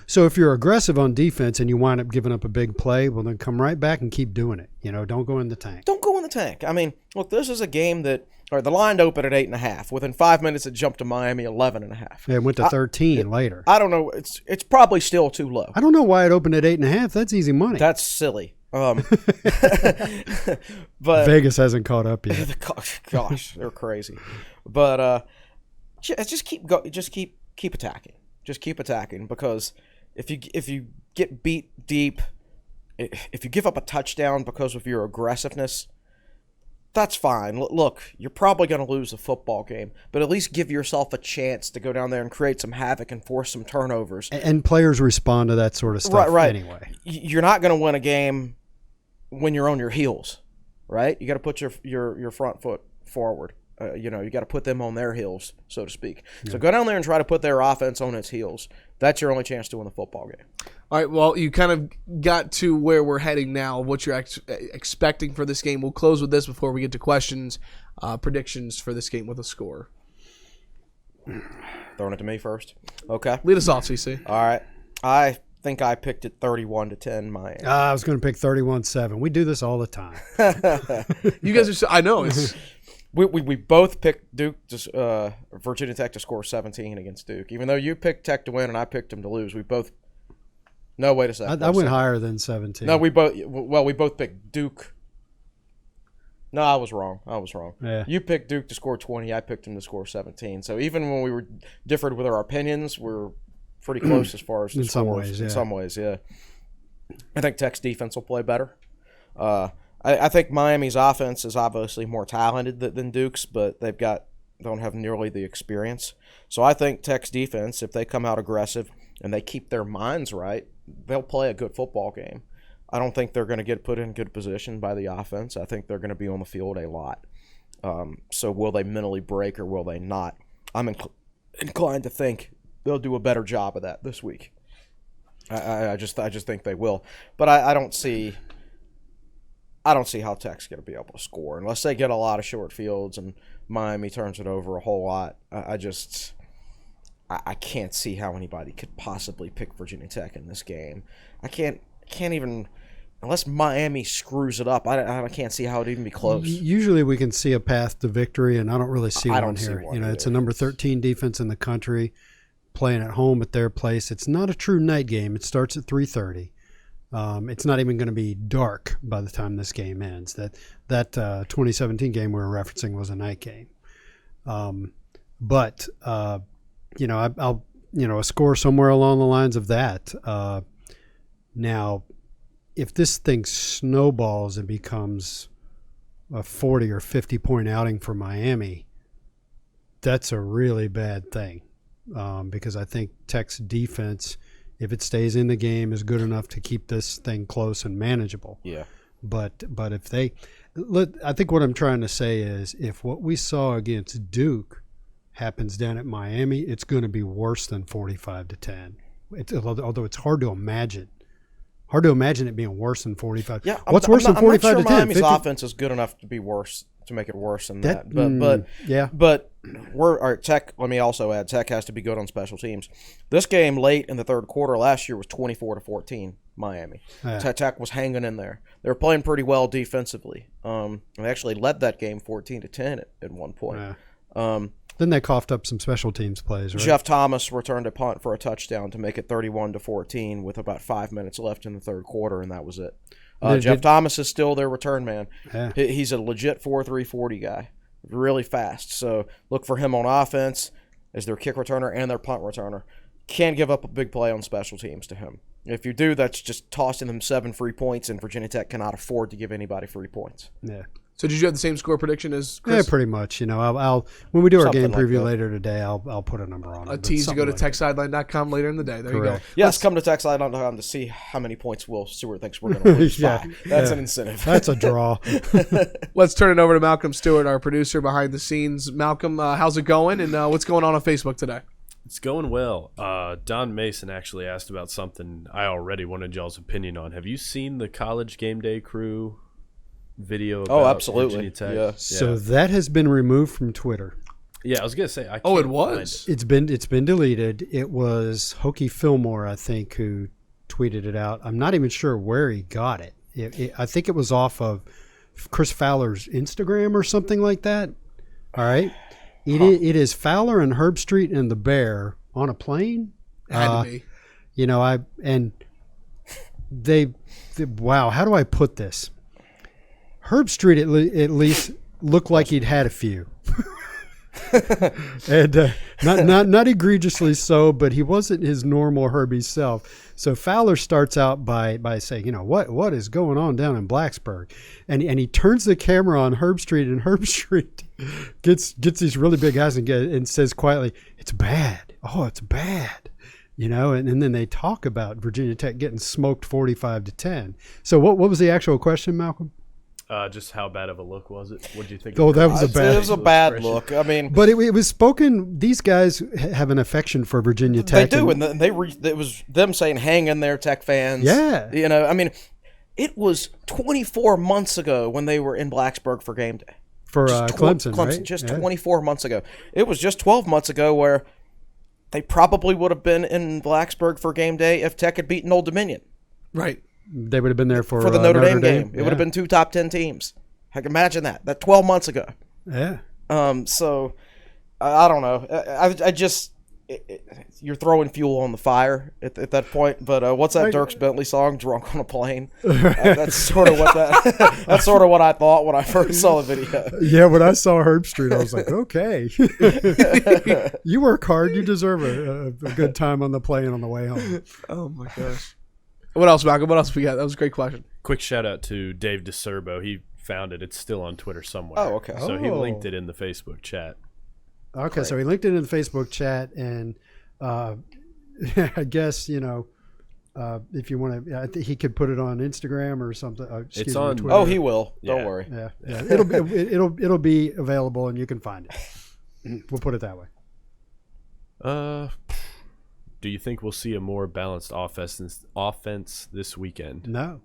So if you're aggressive on defense and you wind up giving up a big play, well, then come right back and keep doing it. Don't go in the tank. Don't go in the tank. I mean, look, this is a game that the line opened at 8.5. Within 5 minutes, it jumped to Miami 11.5. Yeah, it went to 13 later. I don't know. It's probably still too low. I don't know why it opened at 8.5. That's easy money. That's silly. But Vegas hasn't caught up yet. Gosh, they're crazy. But just keep attacking. Just keep attacking, because if you get beat deep, if you give up a touchdown because of your aggressiveness, that's fine. Look, you're probably going to lose a football game, but at least give yourself a chance to go down there and create some havoc and force some turnovers. And players respond to that sort of stuff anyway. You're not going to win a game when you're on your heels, right? You got to put your front foot forward. You got to put them on their heels, so to speak. Yeah. So go down there and try to put their offense on its heels. That's your only chance to win the football game. All right, well, you kind of got to where we're heading now, what you're expecting for this game. We'll close with this before we get to questions, predictions for this game with a score. Throwing it to me first? Okay. Lead us off, CC. All right. I think I picked it 31-10 Miami. I was going to pick 31-7. We do this all the time. You guys are – I know. It's – We both picked Duke, Virginia Tech to score 17 against Duke. Even though you picked Tech to win and I picked them to lose, we both. No, wait a second. I went higher than 17. No, we both picked Duke. No, I was wrong. Yeah. You picked Duke to score 20. I picked them to score 17. So even when we were differed with our opinions, we're pretty close as far as the scores. In some ways, yeah. I think Tech's defense will play better. I think Miami's offense is obviously more talented than Duke's, but don't have nearly the experience. So I think Tech's defense, if they come out aggressive and they keep their minds right, they'll play a good football game. I don't think they're going to get put in good position by the offense. I think they're going to be on the field a lot. So will they mentally break or will they not? I'm inclined to think they'll do a better job of that this week. I just think they will, but I don't see how Tech's going to be able to score unless they get a lot of short fields and Miami turns it over a whole lot. I can't see how anybody could possibly pick Virginia Tech in this game. I can't even unless Miami screws it up. I can't see how it'd even be close. Usually we can see a path to victory, and I don't really see one see here. One either. It's a number 13 defense in the country playing at home at their place. It's not a true night game. It starts at 3:30. It's not even going to be dark by the time this game ends. That 2017 game we were referencing was a night game. But I'll a score somewhere along the lines of that. Now, if this thing snowballs and becomes a 40 or 50 point outing for Miami, that's a really bad thing because I think Tech's defense, if it stays in the game, is good enough to keep this thing close and manageable. Yeah. But if they I think what I'm trying to say is if what we saw against Duke happens down at Miami, it's going to be worse than 45-10. Although it's hard to imagine it being worse than 45. Yeah, what's worse than 45-10? I'm not sure Miami's offense is good enough to be worse, to make it worse than that. But Tech. Let me also add, Tech has to be good on special teams. This game late in the third quarter last year was 24-14. Miami. Yeah. Tech was hanging in there. They were playing pretty well defensively. They actually led that game 14-10 at one point. Yeah. Then they coughed up some special teams plays, right? Jeff Thomas returned a punt for a touchdown to make it 31-14 with about 5 minutes left in the third quarter, and that was it. Jeff Thomas is still their return man. Yeah. He's a legit 4.3 40 guy, really fast. So look for him on offense as their kick returner and their punt returner. Can't give up a big play on special teams to him. If you do, that's just tossing them 7 free points, and Virginia Tech cannot afford to give anybody free points. Yeah. So did you have the same score prediction as Chris? Yeah, pretty much. I'll when we do our game preview later today, I'll put a number on it. A tease to go to techsideline.com later in the day. There Correct. you go. Yes, come to techsideline.com to see how many points Will Stewart thinks we're going to lose by. That's an incentive. That's a draw. Let's turn it over to Malcolm Stewart, our producer behind the scenes. Malcolm, how's it going, and what's going on Facebook today? It's going well. Don Mason actually asked about something I already wanted y'all's opinion on. Have you seen the College Game Day Crew video about absolutely. Virginia Tech? Yeah. So that has been removed from Twitter. Yeah, I was gonna say. Oh, it can't was. find It's been deleted. It was Hokie Fillmore, I think, who tweeted it out. I'm not even sure where he got it. I think it was off of Chris Fowler's Instagram or something like that. All right. It is Fowler and Herb Street and the Bear on a plane. Had to be. You know, wow, how do I put this? Herb Street at least looked like he'd had a few. And not egregiously so, but he wasn't his normal Herbie self. So Fowler starts out by saying, you know, what is going on down in Blacksburg, and he turns the camera on Herb Street, and Herb Street gets these really big eyes and says quietly, "It's bad. Oh, it's bad." You know, and then they talk about Virginia Tech getting smoked 45-10. So what was the actual question, Malcolm? just how bad of a look was it? What did you think? Oh, that was a bad. It was a bad look. I mean, but it was spoken. These guys have an affection for Virginia Tech. They do, and it was them saying, "Hang in there, Tech fans." Yeah, you know, I mean, it was 24 months ago when they were in Blacksburg for game day for Clemson, right? Just 24 months ago. It was just 12 months ago where they probably would have been in Blacksburg for game day if Tech had beaten Old Dominion. Right. They would have been there for the Notre Dame game. It would have been 2 top 10 teams. Heck, imagine that. That 12 months ago. Yeah. So I don't know. I just you're throwing fuel on the fire at that point. But what's that Dierks Bentley song? "Drunk on a Plane." That's sort of what that's sort of what I thought when I first saw the video. Yeah, when I saw Herb Street, I was like, okay, you work hard, you deserve a good time on the plane on the way home. Oh my gosh. What else, Malcolm? What else we got? That was a great question. Quick shout out to Dave DeCerbo. He found it. It's still on Twitter somewhere. Oh, okay. So he linked it in the Facebook chat. Okay, so he linked it in the Facebook chat, and I guess, you know, if you want to, I think he could put it on Instagram or something. It's on Twitter. Oh, he will. Don't Yeah. worry. Yeah, it'll be available, and you can find it. We'll put it that way. Do you think we'll see a more balanced offense this weekend? No.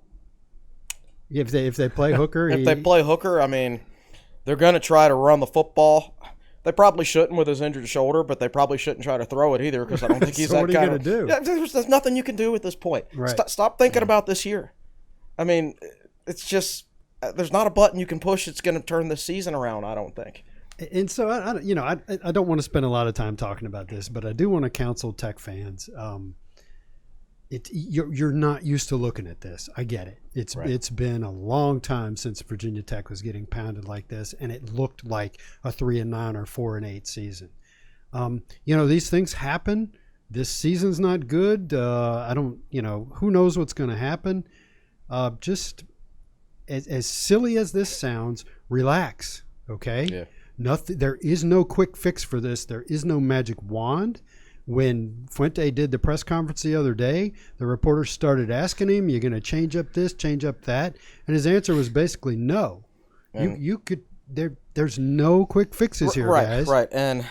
If they play Hooker, If they play Hooker, I mean, they're going to try to run the football. They probably shouldn't with his injured shoulder, but they probably shouldn't try to throw it either because I don't think he's So that what are you guy. gonna do? Yeah, there's nothing you can do at this point. Right. Stop thinking about this year. I mean, it's just there's not a button you can push that's going to turn this season around, I don't think. And so I don't want to spend a lot of time talking about this, but I do want to counsel Tech fans. You're not used to looking at this. I get it. It's been a long time since Virginia Tech was getting pounded like this, and it looked like a 3-9 or 4-8 season. These things happen. This season's not good. Who knows what's going to happen? Just as silly as this sounds, relax. Okay. Yeah. Nothing. There is no quick fix for this. There is no magic wand. When Fuente did the press conference the other day, the reporters started asking him, "You're going to change up this, change up that," and his answer was basically no. You could. There's no quick fixes here, guys. Right, and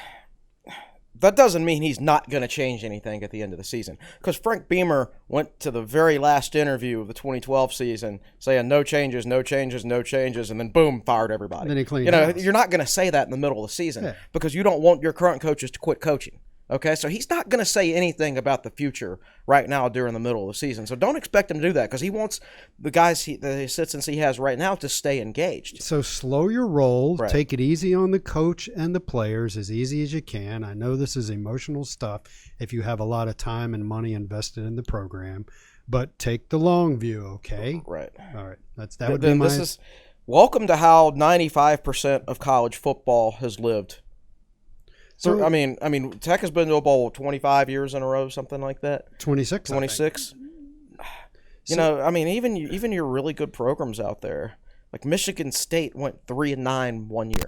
that doesn't mean he's not going to change anything at the end of the season. Because Frank Beamer went to the very last interview of the 2012 season saying no changes, no changes, no changes, and then boom, fired everybody. Then he cleaned house. You're not going to say that in the middle of the season because you don't want your current coaches to quit coaching. Okay, so he's not going to say anything about the future right now during the middle of the season. So don't expect him to do that because he wants the guys, the assistants he has right now, to stay engaged. So slow your roll. Right. Take it easy on the coach and the players, as easy as you can. I know this is emotional stuff if you have a lot of time and money invested in the program, but take the long view, okay? Right. All right. That would be my... This is welcome to how 95% of college football has lived. So I mean, Tech has been to a bowl 25 years in a row, something like that. 26. 26. Even your really good programs out there, like Michigan State went 3-9 one year.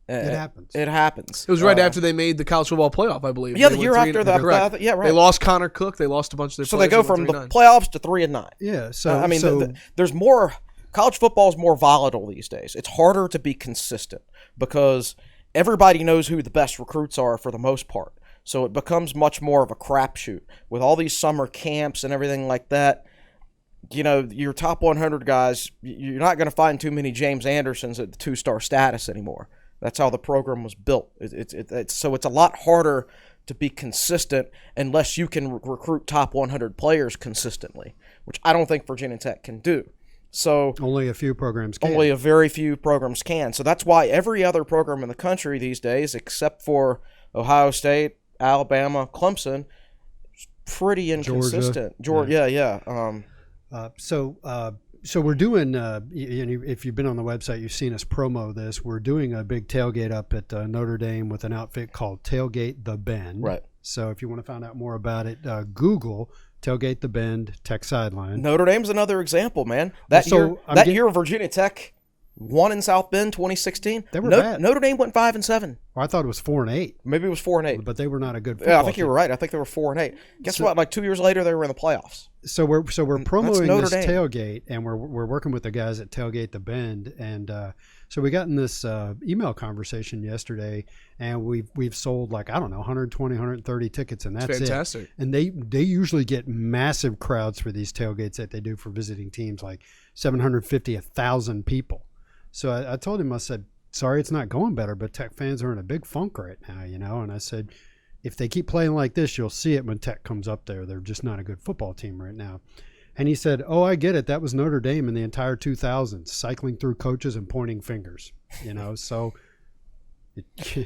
It happens. It happens. It was right after they made the college football playoff, I believe. Yeah, They the went year after that. Correct. Yeah, right. They lost Connor Cook. They lost a bunch of their So players. they go from the playoffs to 3-9. Yeah. So there's more. College football is more volatile these days. It's harder to be consistent because everybody knows who the best recruits are for the most part. So it becomes much more of a crapshoot with all these summer camps and everything like that. Your top 100 guys, you're not going to find too many James Andersons at the 2-star status anymore. That's how the program was built. So it's a lot harder to be consistent unless you can recruit top 100 players consistently, which I don't think Virginia Tech can do. So only a few programs can. Only a very few programs can. So that's why every other program in the country these days, except for Ohio State, Alabama, Clemson, is pretty inconsistent. Georgia, yeah. So we're doing, if you've been on the website, you've seen us promo this. We're doing a big tailgate up at Notre Dame with an outfit called Tailgate the Bend. Right. So if you want to find out more about it, Google Tailgate the Bend, Tech Sideline. Notre Dame's another example, man. That year Virginia Tech won in South Bend 2016. They were bad. Notre Dame went 5-7. Well, I thought it was 4-8. Maybe it was 4-8. But they were not a good football Yeah, I think team. you were right. I think they were 4-8. Guess what? Like 2 years later, they were in the playoffs. So we're promoting Notre this Dame. tailgate, and we're working with the guys at Tailgate the Bend, and so we got in this email conversation yesterday, and we've sold 120, 130 tickets, and that's fantastic. it. And they usually get massive crowds for these tailgates that they do for visiting teams, like 750, 1,000 people. So I told him, I said, sorry, it's not going better, but Tech fans are in a big funk right now, And I said, if they keep playing like this, you'll see it when Tech comes up there. They're just not a good football team right now. And he said, oh, I get it. That was Notre Dame in the entire 2000s, cycling through coaches and pointing fingers, So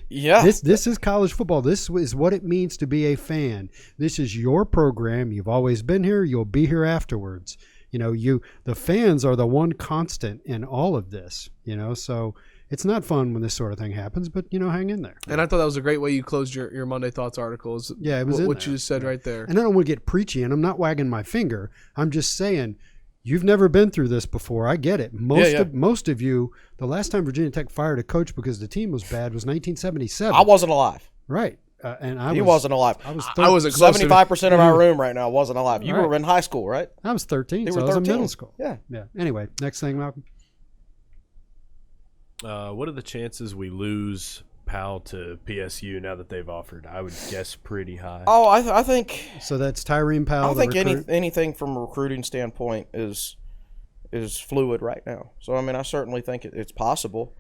yeah, this is college football. This is what it means to be a fan. This is your program. You've always been here. You'll be here afterwards. The fans are the one constant in all of this, so it's not fun when this sort of thing happens, but hang in there. And I thought that was a great way you closed your Monday Thoughts articles. Yeah, it was what you just said right there. And I don't want to get preachy, and I'm not wagging my finger. I'm just saying, you've never been through this before. I get it. Most of you, the last time Virginia Tech fired a coach because the team was bad was 1977. I wasn't alive. Right. He wasn't alive. I wasn't close to 75% of our room right now wasn't alive. You were in high school, right? I was 13, You so were I was in 13. middle school. Yeah. Anyway, next thing, Malcolm. What are the chances we lose Powell to PSU now that they've offered? I would guess pretty high. Oh, I think. So that's Tyrene Powell. I think anything from a recruiting standpoint is fluid right now. So I certainly think it's possible.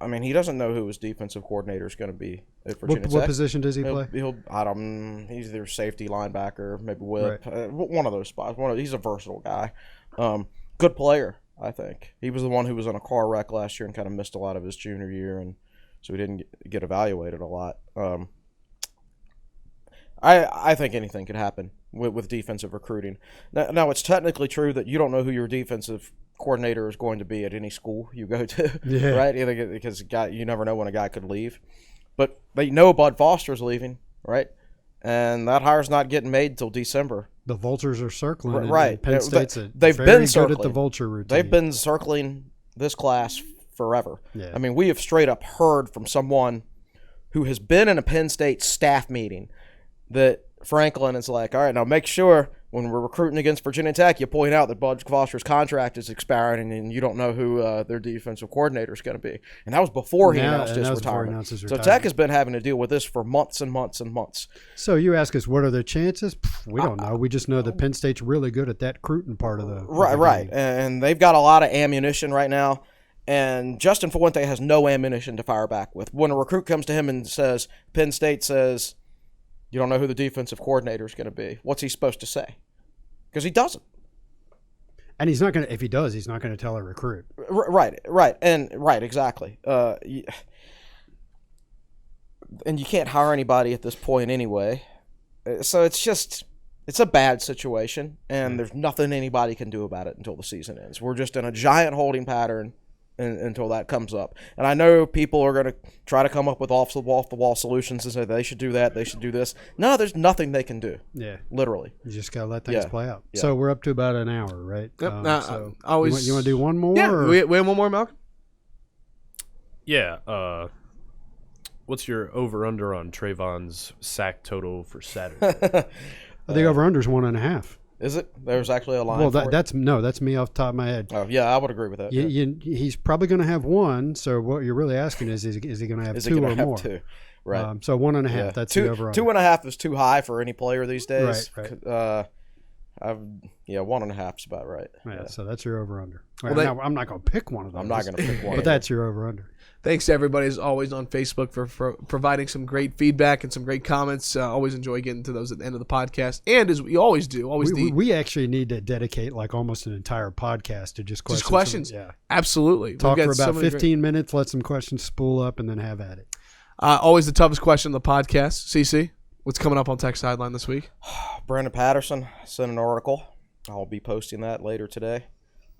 He doesn't know who his defensive coordinator is going to be at Virginia Tech. What position does he play? He's either safety, linebacker, maybe whip, one of those spots. He's a versatile guy. Good player, I think. He was the one who was in a car wreck last year and kind of missed a lot of his junior year, and so he didn't get evaluated a lot. I think anything could happen with defensive recruiting. Now, it's technically true that you don't know who your defensive coordinator is going to be at any school you go to, right? Because you never know when a guy could leave. But they know Bud Foster's leaving, right? And that hire's not getting made until December. The vultures are circling. Right. Penn State's they've very been circling. good at the vulture routine. They've been circling this class forever. Yeah. We have straight up heard from someone who has been in a Penn State staff meeting that Franklin is like, all right, now make sure when we're recruiting against Virginia Tech, you point out that Bud Foster's contract is expiring and you don't know who their defensive coordinator is going to be. And that was before he announced his retirement. So Tech has been having to deal with this for months and months and months. So you ask us, what are the chances? We don't know. We just know that Penn State's really good at that recruiting part of the Right. And they've got a lot of ammunition right now. And Justin Fuente has no ammunition to fire back with. When a recruit comes to him and says, Penn State says, you don't know who the defensive coordinator is going to be, what's he supposed to say? Because he doesn't. And he's not going to, if he does, he's not going to tell a recruit. Right, exactly. And you can't hire anybody at this point anyway. So it's a bad situation, and there's nothing anybody can do about it until the season ends. We're just in a giant holding pattern until that comes up. And I know people are going to try to come up with off-the-wall solutions and say they should do that, they should do this. No, there's nothing they can do. Yeah. Literally. You just got to let things play out. Yeah. So we're up to about an hour, right? Yep. So always. You want to do one more? Yeah. Or? We have one more, Malcolm? Yeah. What's your over-under on Trayvon's sack total for Saturday? I think over-under is 1.5. Is it? There's actually a line. Well, for that's me off the top of my head. Oh, yeah, I would agree with that. He's probably going to have one. So what you're really asking is he going to have two or more? Two? Right. So 1.5. That's the over-under. 2.5 is too high for any player these days. Right. Yeah, 1.5's about right. Yeah, so that's your over-under. Well, Now, I'm not going to pick one of those. I'm not going to pick one. But that's your over-under. Thanks to everybody as always on Facebook for providing some great feedback and some great comments. Always enjoy getting to those at the end of the podcast. And as we always do, we actually need to dedicate like almost an entire podcast to just questions. Just questions. Yeah. Absolutely. Talk We've for got about so many 15 minutes, let some questions spool up, and then have at it. Always the toughest question on the podcast. CC, what's coming up on Tech Sideline this week? Brandon Patterson sent an article. I'll be posting that later today.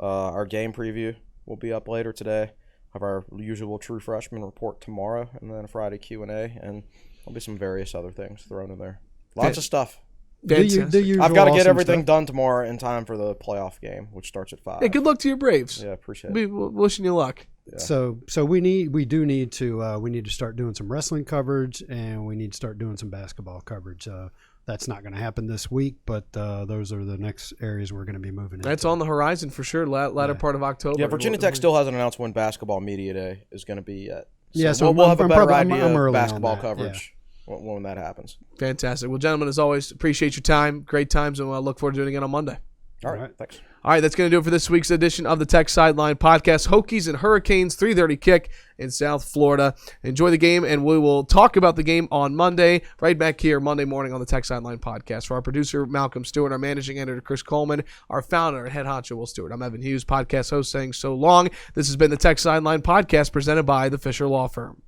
Our game preview will be up later today. Have our usual true freshman report tomorrow, and then a Friday Q&A, and there'll be some various other things thrown in there. Lots of stuff. Fantastic. I've got to get everything done tomorrow in time for the playoff game, which starts at 5. Yeah, good luck to your Braves. Yeah, appreciate it. Wishing you luck. Yeah. So we do need to start doing some wrestling coverage, and we need to start doing some basketball coverage. That's not going to happen this week, but those are the next areas we're going to be moving into. That's on the horizon for sure. Latter part of October. Yeah, Virginia Tech still hasn't announced when basketball media day is going to be yet. So we'll have a better idea I'm of basketball coverage when that happens. Fantastic. Well, gentlemen, as always, appreciate your time. Great times, and we'll look forward to doing it again on Monday. All right. Thanks. All right, that's going to do it for this week's edition of the Tech Sideline Podcast. Hokies and Hurricanes, 3:30 kick in South Florida. Enjoy the game, and we will talk about the game on Monday, right back here Monday morning on the Tech Sideline Podcast. For our producer, Malcolm Stewart, our managing editor, Chris Coleman, our founder and head honcho, Will Stewart. I'm Evan Hughes, podcast host, saying so long. This has been the Tech Sideline Podcast presented by the Fisher Law Firm.